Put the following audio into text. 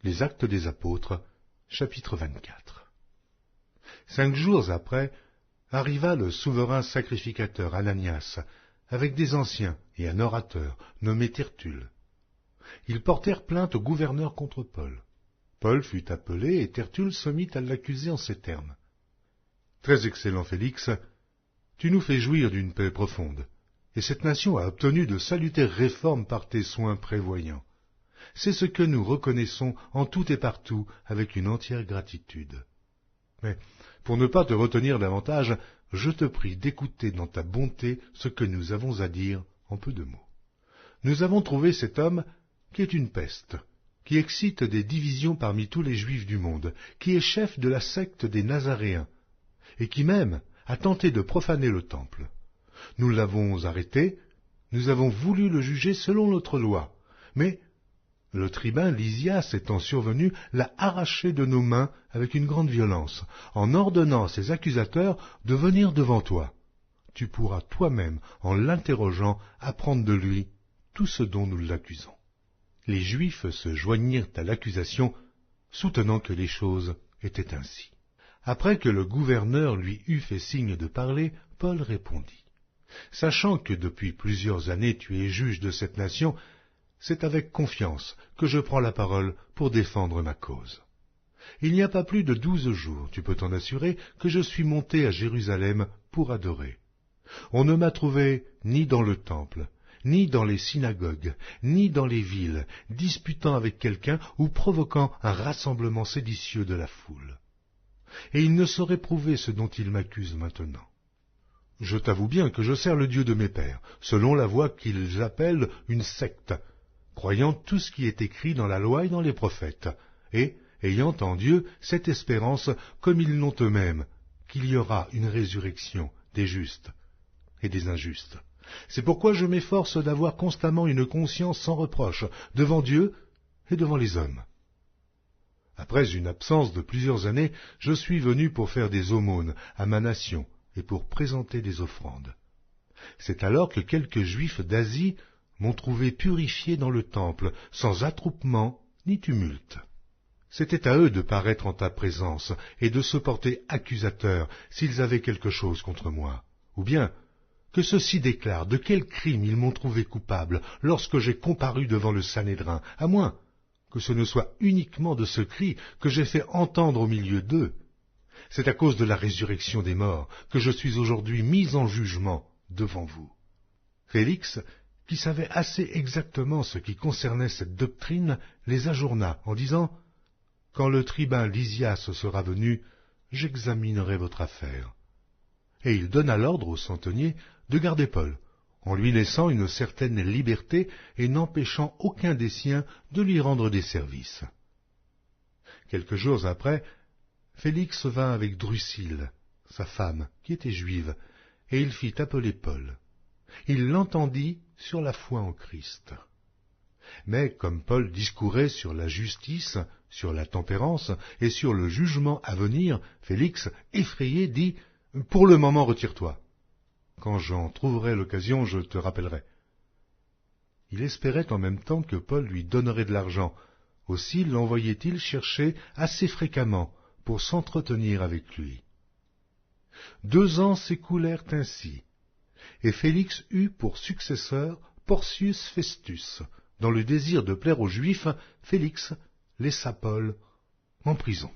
Les Actes des Apôtres, chapitre 24. 5 jours après, arriva le souverain sacrificateur Ananias, avec des anciens et un orateur nommé Tertulle. Ils portèrent plainte au gouverneur contre Paul. Paul fut appelé et Tertulle se mit à l'accuser en ces termes. « Très excellent Félix, tu nous fais jouir d'une paix profonde, et cette nation a obtenu de salutaires réformes par tes soins prévoyants. C'est ce que nous reconnaissons en tout et partout avec une entière gratitude. Mais, pour ne pas te retenir davantage, je te prie d'écouter dans ta bonté ce que nous avons à dire en peu de mots. Nous avons trouvé cet homme qui est une peste, qui excite des divisions parmi tous les Juifs du monde, qui est chef de la secte des Nazaréens, et qui même a tenté de profaner le temple. Nous l'avons arrêté, nous avons voulu le juger selon notre loi, mais le tribun Lysias étant survenu, l'a arraché de nos mains avec une grande violence, en ordonnant à ses accusateurs de venir devant toi. Tu pourras toi-même, en l'interrogeant, apprendre de lui tout ce dont nous l'accusons. » Les Juifs se joignirent à l'accusation, soutenant que les choses étaient ainsi. Après que le gouverneur lui eut fait signe de parler, Paul répondit. « Sachant que depuis plusieurs années tu es juge de cette nation, c'est avec confiance que je prends la parole pour défendre ma cause. Il n'y a pas plus de 12 jours, tu peux t'en assurer, que je suis monté à Jérusalem pour adorer. On ne m'a trouvé ni dans le temple, ni dans les synagogues, ni dans les villes, disputant avec quelqu'un ou provoquant un rassemblement séditieux de la foule. Et il ne saurait prouver ce dont il m'accuse maintenant. Je t'avoue bien que je sers le Dieu de mes pères, selon la voie qu'ils appellent une secte, croyant tout ce qui est écrit dans la loi et dans les prophètes, et ayant en Dieu cette espérance, comme ils l'ont eux-mêmes, qu'il y aura une résurrection des justes et des injustes. C'est pourquoi je m'efforce d'avoir constamment une conscience sans reproche devant Dieu et devant les hommes. Après une absence de plusieurs années, je suis venu pour faire des aumônes à ma nation et pour présenter des offrandes. C'est alors que quelques Juifs d'Asie m'ont trouvé purifié dans le temple, sans attroupement ni tumulte. C'était à eux de paraître en ta présence et de se porter accusateurs s'ils avaient quelque chose contre moi, ou bien que ceux-ci déclarent de quel crime ils m'ont trouvé coupable lorsque j'ai comparu devant le Sanhédrin, à moins que ce ne soit uniquement de ce cri que j'ai fait entendre au milieu d'eux. C'est à cause de la résurrection des morts que je suis aujourd'hui mis en jugement devant vous. » Félix, qui savait assez exactement ce qui concernait cette doctrine, les ajourna en disant « Quand le tribun Lysias sera venu, j'examinerai votre affaire. » Et il donna l'ordre au centenier de garder Paul, en lui laissant une certaine liberté et n'empêchant aucun des siens de lui rendre des services. Quelques jours après, Félix vint avec Drusille, sa femme, qui était juive, et il fit appeler Paul. Il l'entendit sur la foi en Christ. Mais comme Paul discourait sur la justice, sur la tempérance et sur le jugement à venir, Félix, effrayé, dit « Pour le moment, retire-toi. Quand j'en trouverai l'occasion, je te rappellerai. » Il espérait en même temps que Paul lui donnerait de l'argent. Aussi l'envoyait-il chercher assez fréquemment pour s'entretenir avec lui. 2 ans s'écoulèrent ainsi, et Félix eut pour successeur Porcius Festus. Dans le désir de plaire aux Juifs, Félix laissa Paul en prison.